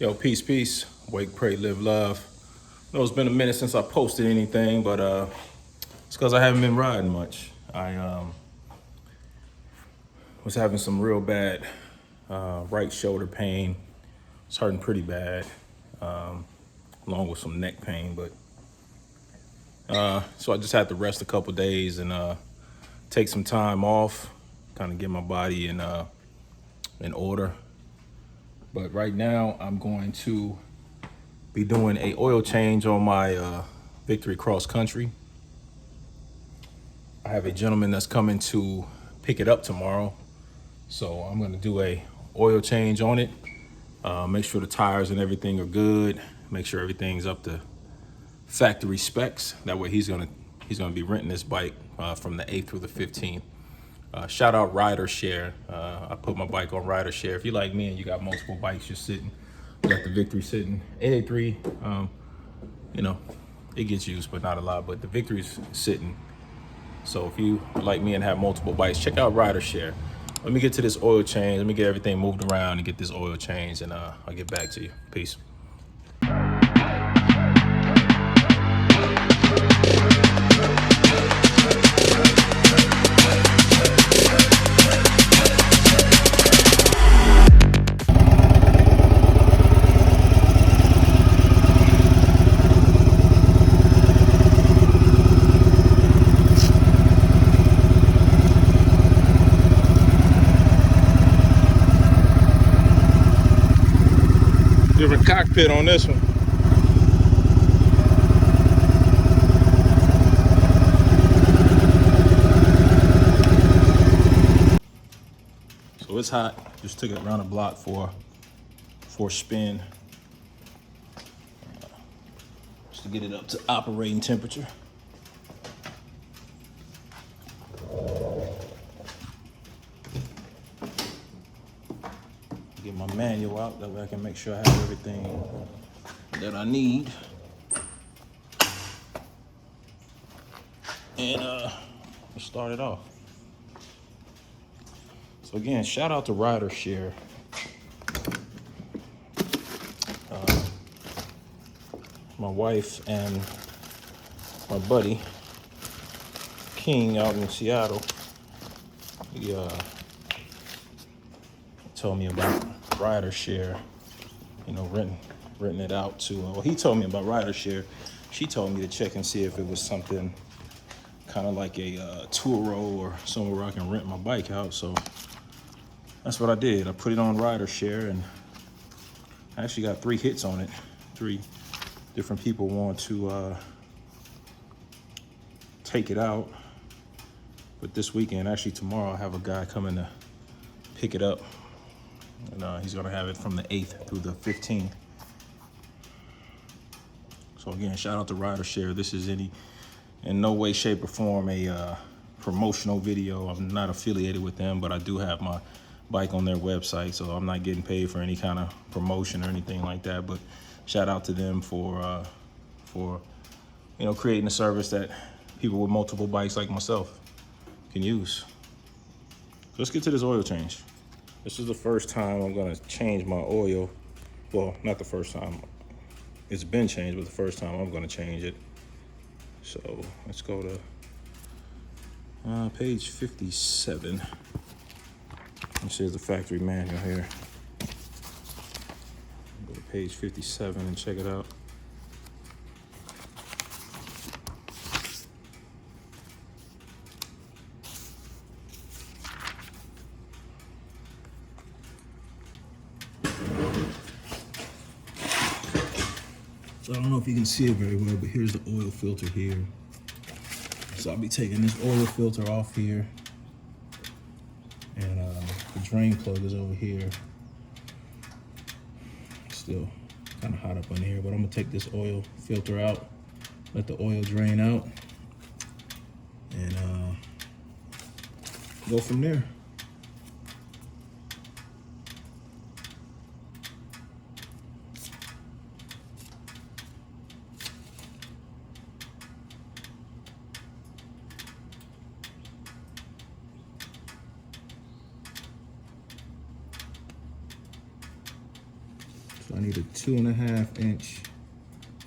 Yo, peace, peace. Wake, pray, live, love. I know it's been a minute since I posted anything, but it's because I haven't been riding much. I was having some real bad right shoulder pain. It's hurting pretty bad, along with some neck pain. But so I just had to rest a couple days and take some time off, kind of get my body in order. But right now, I'm going to be doing a oil change on my Victory Cross Country. I have a gentleman that's coming to pick it up tomorrow, so I'm going to do a oil change on it. Make sure the tires and everything are good. Make sure everything's up to factory specs. That way, he's gonna be renting this bike from the 8th through the 15th. Shout out Rider Share. I put my bike on Rider Share. If you like me and you got multiple bikes just sitting, you got the Victory sitting, 883. You know, it gets used, but not a lot. But the Victory's sitting. So if you like me and have multiple bikes, check out Rider Share. Let me get to this oil change. Let me get everything moved around and get this oil change, and I'll get back to you. Peace. Different cockpit on this one. So it's hot. Just took it around the block for a spin, just to get it up to operating temperature. Get my manual out, that way I can make sure I have everything that I need. And let's start it off. So again, shout out to Rider Share. My wife and my buddy King out in Seattle, he told me about Rider Share, you know, renting it out to, well, he told me about Rider Share. She told me to check and see if it was something kind of like a Turo or somewhere where I can rent my bike out. So that's what I did. I put it on Rider Share, and I actually got 3 hits on it. 3 different people want to take it out. But this weekend, actually tomorrow, I have a guy coming to pick it up. And he's gonna have it from the 8th through the 15th. So again, shout out to Rider Share. This is in no way, shape, or form a promotional video. I'm not affiliated with them, but I do have my bike on their website, so I'm not getting paid for any kind of promotion or anything like that. But shout out to them for you know, creating a service that people with multiple bikes like myself can use. So let's get to this oil change. This is the first time I'm gonna change my oil. Well, not the first time. It's been changed, but the first time I'm gonna change it. So let's go to page 57. This is the factory manual here. Go to page 57 and check it out. So I don't know if you can see it very well, but here's the oil filter here. So I'll be taking this oil filter off here. And the drain plug is over here. Still kind of hot up on here, but I'm gonna take this oil filter out, let the oil drain out, and go from there. So I need a 2.5 inch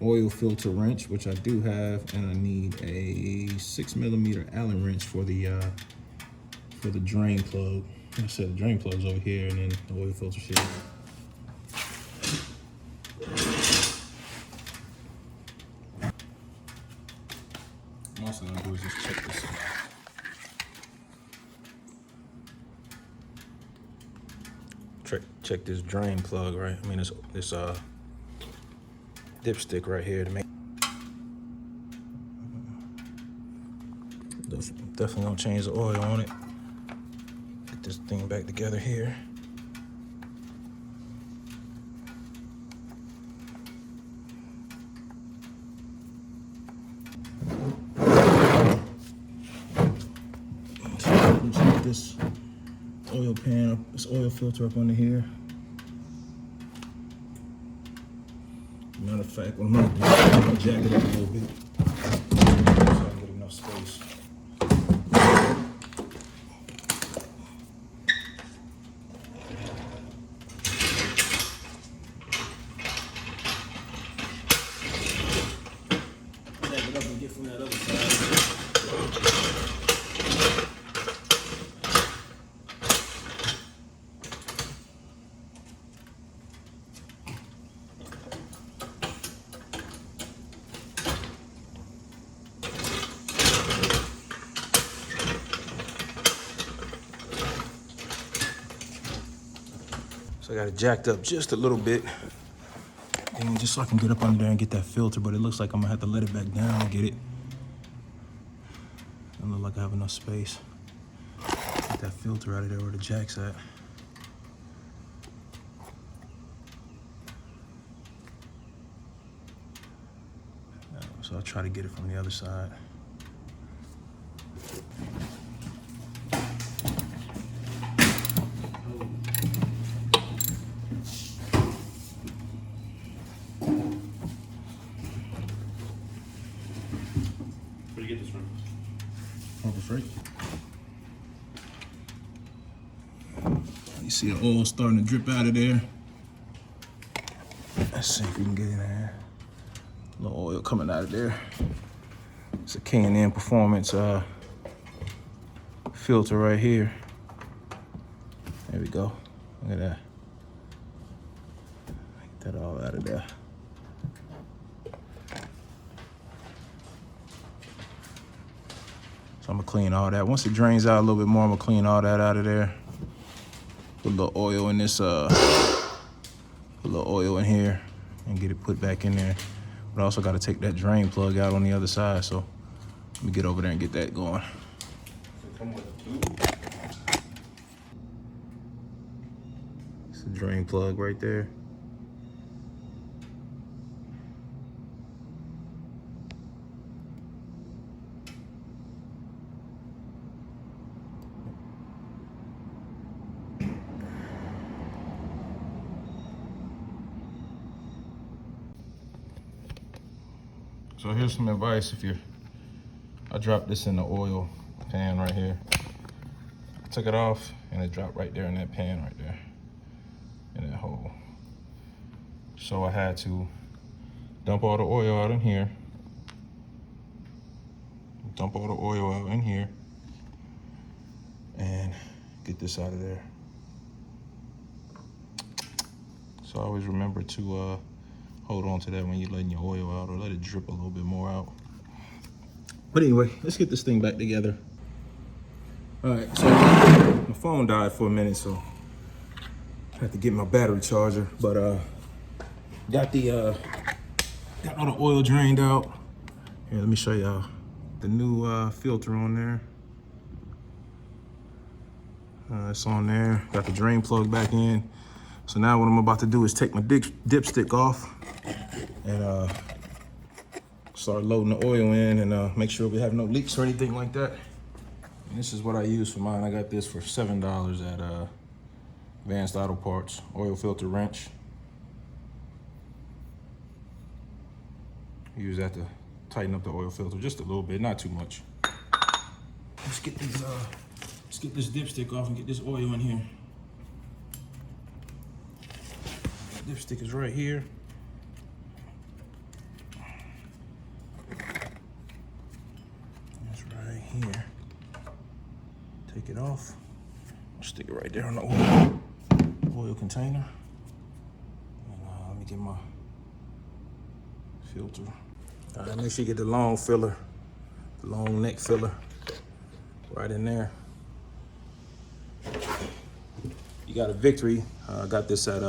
oil filter wrench, which I do have, and I need a 6mm Allen wrench for the drain plug. Like I said, the drain plug's over here, and then the oil filter shit. I'm also gonna do is just check this out. Check this drain plug, right? I mean, this dipstick right here to make. Definitely gonna change the oil on it. Get this thing back together here. Get this oil pan up, this oil filter up under here. Matter of fact, what I'm gonna do, I'm gonna jack it up a little bit so I can get enough space. Jack it up and get from that other side. So I got it jacked up just a little bit, and just so I can get up under there and get that filter, but it looks like I'm gonna have to let it back down and get it. Doesn't look like I have enough space. Get that filter out of there where the jack's at. So I'll try to get it from the other side. Where'd you get this from? Harbor Freight. You see the oil starting to drip out of there. Let's see if we can get in there. A little oil coming out of there. It's a K&N Performance filter right here. There we go. Look at that. Get that all out of there. So I'm gonna clean all that. Once it drains out a little bit more, I'm gonna clean all that out of there. Put a little oil in this, put a little oil in here and get it put back in there. But I also gotta take that drain plug out on the other side. So let me get over there and get that going. It's a drain plug right there. So here's some advice. I dropped this in the oil pan right here. I took it off and it dropped right there in that pan right there, in that hole. So I had to dump all the oil out in here, dump all the oil out in here, and get this out of there. So always remember to hold on to that when you're letting your oil out, or let it drip a little bit more out. But anyway, let's get this thing back together. All right, so my phone died for a minute, so I had to get my battery charger. But got all the oil drained out. Here, let me show y'all the new filter on there. It's on there. Got the drain plug back in. So now what I'm about to do is take my dipstick off and start loading the oil in and make sure we have no leaks or anything like that. And this is what I use for mine. I got this for $7 at Advanced Auto Parts. Oil filter wrench. Use that to tighten up the oil filter just a little bit, not too much. Let's get these let's get this dipstick off and get this oil in here. Dipstick is right here. That's right here. Take it off. Stick it right there on the oil container. And let me get my filter. All right, make sure you get the long filler, the long neck filler right in there. You got a Victory. I got this at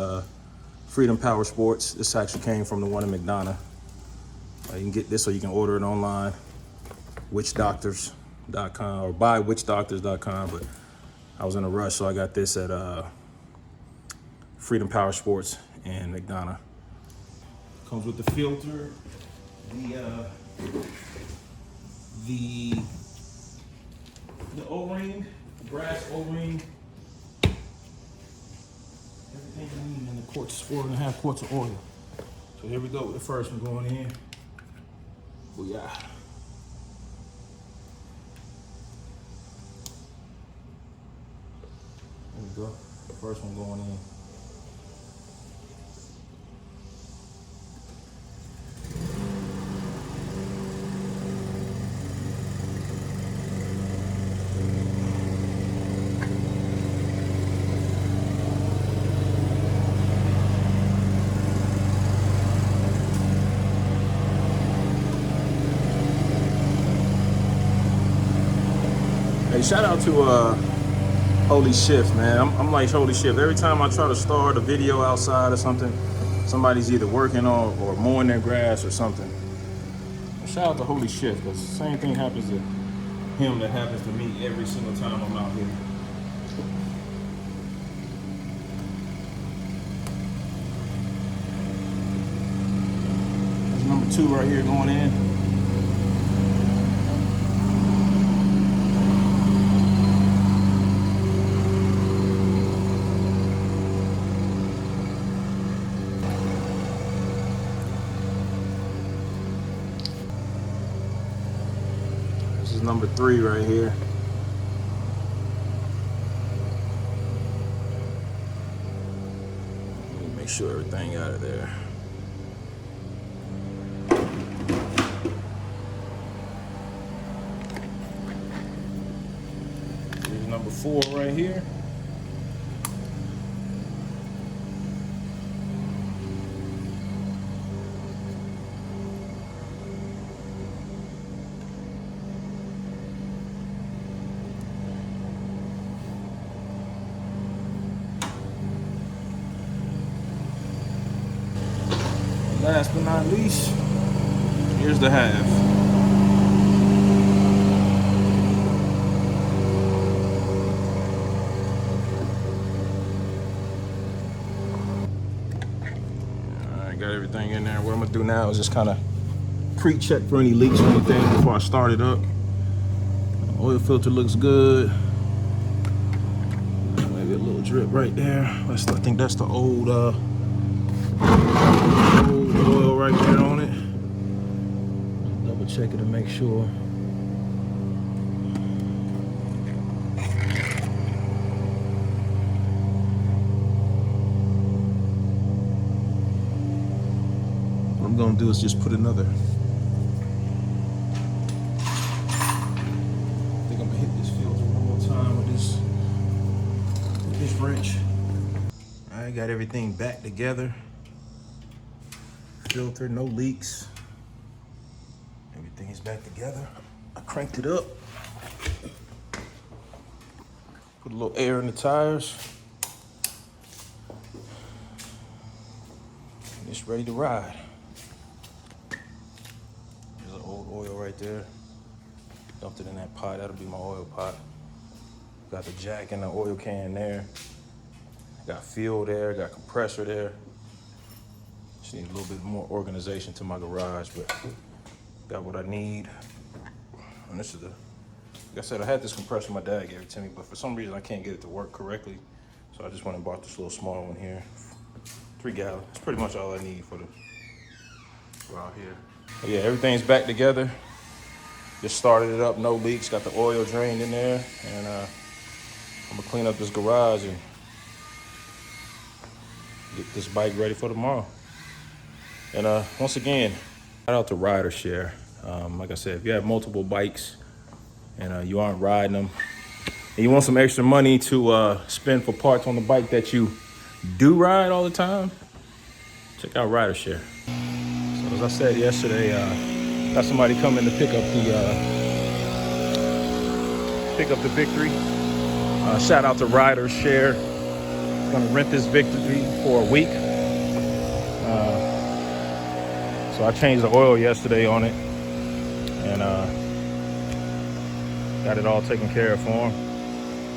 Freedom Power Sports. This actually came from the one in McDonough. You can get this or you can order it online, witchdoctors.com or buy witchdoctors.com. But I was in a rush, so I got this at Freedom Power Sports in McDonough. Comes with the filter, the O-ring, the brass O-ring. Everything you need in the quarts, 4.5 quarts of oil. So here we go with the first one going in. Booyah. There we go. The first one going in. Hey, shout out to Holy Shift, man. I'm like Holy Shift. Every time I try to start a video outside or something, somebody's either working on or mowing their grass or something. Shout out to Holy Shift, because the same thing happens to him that happens to me every single time I'm out here. There's number 2 right here going in. This is number 3 right here. Let me make sure everything out of there. Here's number 4 right here. Last but not least, here's the half. All right, got everything in there. What I'm gonna do now is just kind of pre-check for any leaks or anything before I start it up. Oil filter looks good. Maybe a little drip right there. I think that's the old oil right there on it. Double check it to make sure. What I'm gonna do is just put another. I think I'm gonna hit this filter one more time with this wrench. I got everything back together. Filter, no leaks. Everything is back together. I cranked it up. Put a little air in the tires. And it's ready to ride. There's an old oil right there. Dumped it in that pot. That'll be my oil pot. Got the jack and the oil can there. Got fuel there, got compressor there. Just need a little bit more organization to my garage, but got what I need. And this is like I said, I had this compressor my dad gave it to me, but for some reason I can't get it to work correctly. So I just went and bought this little small one here. 3 gallons. That's pretty much all I need for out here. But yeah, everything's back together. Just started it up, no leaks. Got the oil drained in there, and I'm gonna clean up this garage and get this bike ready for tomorrow. And once again, shout out to Rider Share. Like I said, if you have multiple bikes and you aren't riding them, and you want some extra money to spend for parts on the bike that you do ride all the time, check out Rider Share. So as I said yesterday, got somebody coming to pick up the Victory. Shout out to Rider Share. Gonna rent this Victory for a week. So I changed the oil yesterday on it and got it all taken care of for him.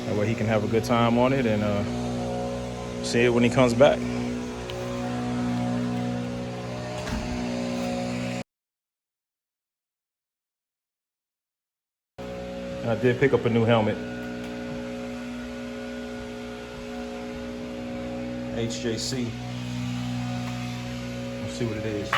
That way he can have a good time on it and see it when he comes back. And I did pick up a new helmet. HJC. Let's see what it is.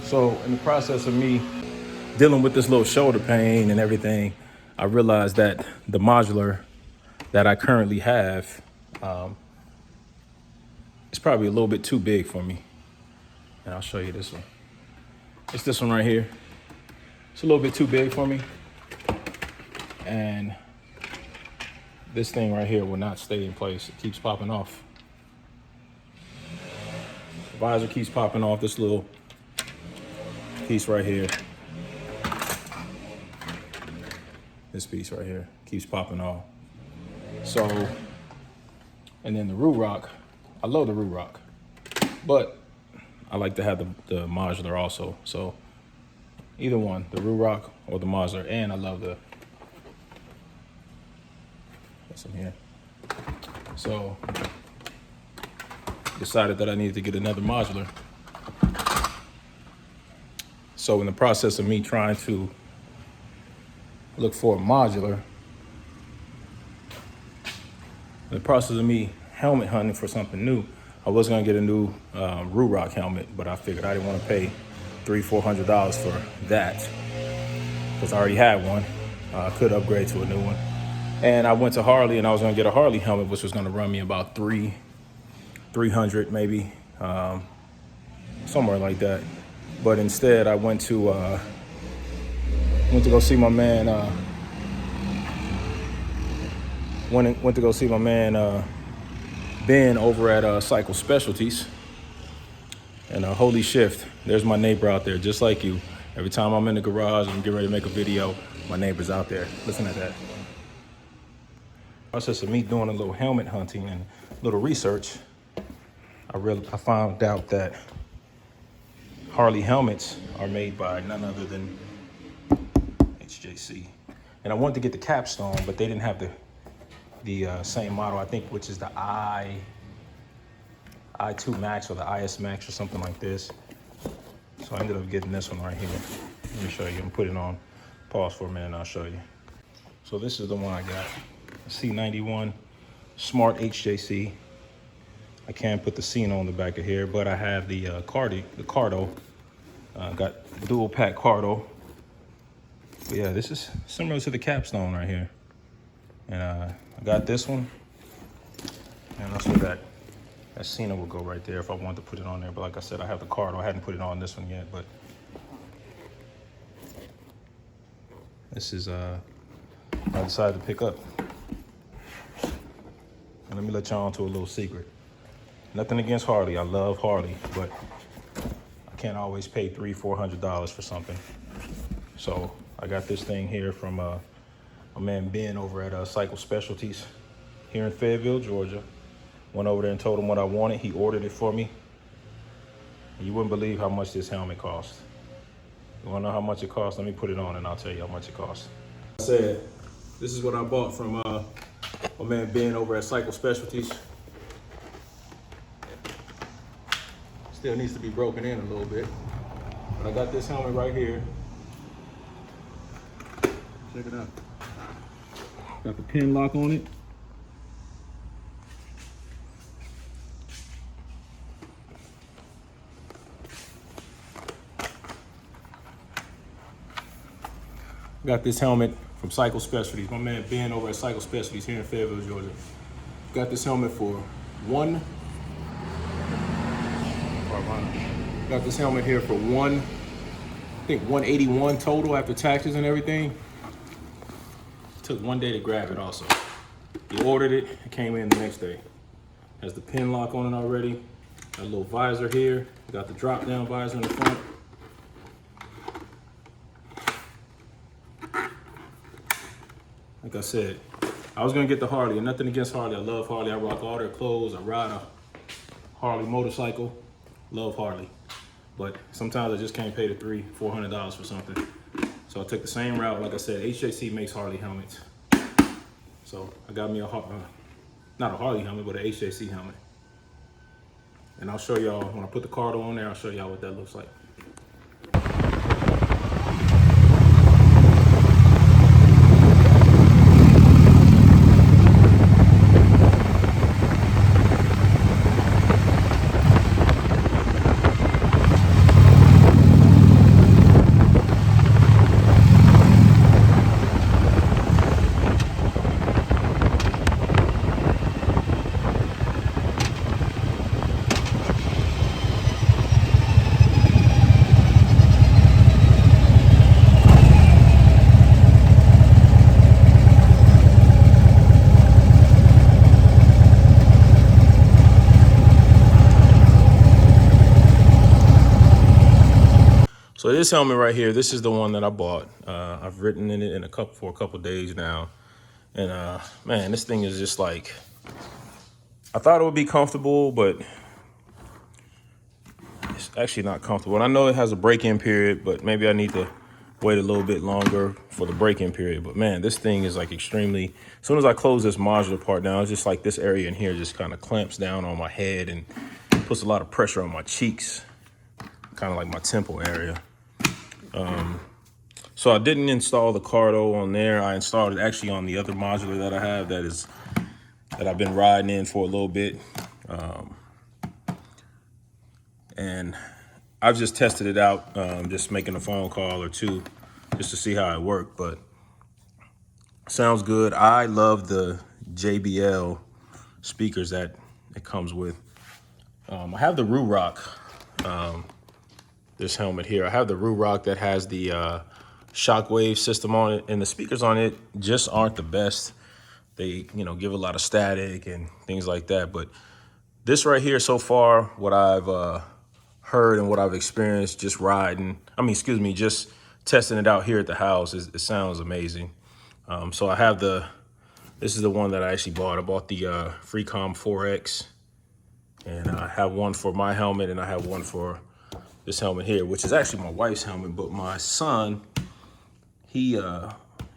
So in the process of me dealing with this little shoulder pain and everything, I realized that the modular that I currently have is probably a little bit too big for me. And I'll show you this one. It's this one right here. It's a little bit too big for me. And this thing right here will not stay in place. It keeps popping off. The visor keeps popping off. This little piece right here. This piece right here keeps popping off. So, and then the root rock, I love the root rock, but I like to have the modular also. So either one, the root rock or the modular, and I love this one here. So decided that I needed to get another modular. So in the process of me trying to look for a modular, in the process of me helmet hunting for something new, I was gonna get a new root rock helmet, but I figured I didn't want to pay $300-400 for that because I already had one. I could upgrade to a new one. And I went to Harley and I was gonna get a Harley helmet, which was gonna run me about $300 maybe, somewhere like that. But instead, I went to go see my man. Went to go see my man Ben over at Cycle Specialties. And holy shift, there's my neighbor out there, just like you. Every time I'm in the garage and getting ready to make a video, my neighbor's out there. Listen to that. Process of me doing a little helmet hunting and a little research, I found out that Harley helmets are made by none other than HJC. And I wanted to get the capstone, but they didn't have the same model, I think, which is the I2 Max or the IS Max or something like this. So I ended up getting this one right here. Let me show you. I'm gonna put it on pause for a minute and I'll show you. So this is the one I got. C91 Smart HJC. I can't put the scene on the back of here, but I have the Cardo. Got dual pack Cardo. But yeah, this is similar to the capstone right here. And I got this one. And that's where that Cena will go right there if I wanted to put it on there. But like I said, I have the Cardo. I hadn't put it on this one yet, but this is I decided to pick up. And let me let y'all into a little secret. Nothing against Harley. I love Harley, but I can't always pay $300-400 for something. So I got this thing here from my man Ben over at Cycle Specialties here in Fayetteville, Georgia. Went over there and told him what I wanted. He ordered it for me. And you wouldn't believe how much this helmet cost. You wanna know how much it cost? Let me put it on and I'll tell you how much it cost. I said, this is what I bought from my man Ben over at Cycle Specialties. Still needs to be broken in a little bit. But I got this helmet right here. Check it out. Got the pin lock on it. Got this helmet from Cycle Specialties. My man Ben over at Cycle Specialties here in Fayetteville, Georgia. Got this helmet for Got this helmet here for I think 181 total after taxes and everything. Took 1 day to grab it also. He ordered it, it came in the next day. Has the pin lock on it already. Got a little visor here. Got the drop down visor in the front. Like I said, I was gonna get the Harley, and nothing against Harley. I love Harley. I rock all their clothes. I ride a Harley motorcycle. Love Harley. But sometimes I just can't pay the $300-400 for something. So I took the same route. Like I said, HJC makes Harley helmets. So I got me not a Harley helmet, but an HJC helmet. And I'll show y'all, when I put the card on there, I'll show y'all what that looks like. So this helmet right here, this is the one that I bought. I've ridden in it for a couple days now. And man, this thing is just like, I thought it would be comfortable, but it's actually not comfortable. And I know it has a break-in period, but maybe I need to wait a little bit longer for the break-in period. But man, this thing is like extremely, as soon as I close this modular part down, it's just like this area in here just kind of clamps down on my head and puts a lot of pressure on my cheeks, kind of like my temple area. So I didn't install the Cardo on there. I installed it actually on the other modular that I have that I've been riding in for a little bit. And I've just tested it out, just making a phone call or two just to see how it worked, but sounds good. I love the JBL speakers that it comes with. I have the Rurock, this helmet here. I have the Rurock that has the shockwave system on it, and the speakers on it just aren't the best. They, give a lot of static and things like that. But this right here, so far, what I've heard and what I've experienced just just testing it out here at the house, it sounds amazing. So I have this is the one that I actually bought. I bought the Freecom 4X, and I have one for my helmet, and I have one for this helmet here, which is actually my wife's helmet, but my son, he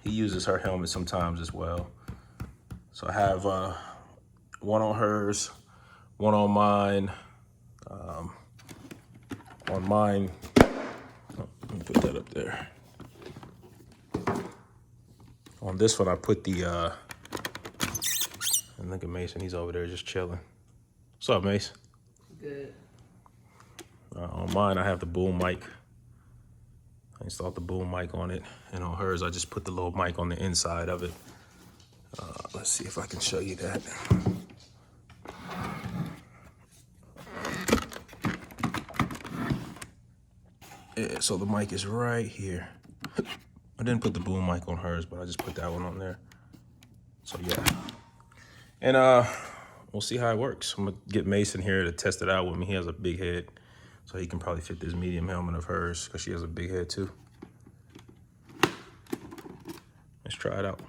uses her helmet sometimes as well. So I have one on hers, one on mine. On mine, let me put that up there. On this one, I put the, and look at Mason, he's over there just chilling. What's up, Mace? Good. On mine, I have the boom mic. I installed the boom mic on it. And on hers, I just put the little mic on the inside of it. Let's see if I can show you that. Yeah, so the mic is right here. I didn't put the boom mic on hers, but I just put that one on there. So yeah. And we'll see how it works. I'm gonna get Mason here to test it out with me. He has a big head, so he can probably fit this medium helmet of hers because she has a big head too. Let's try it out.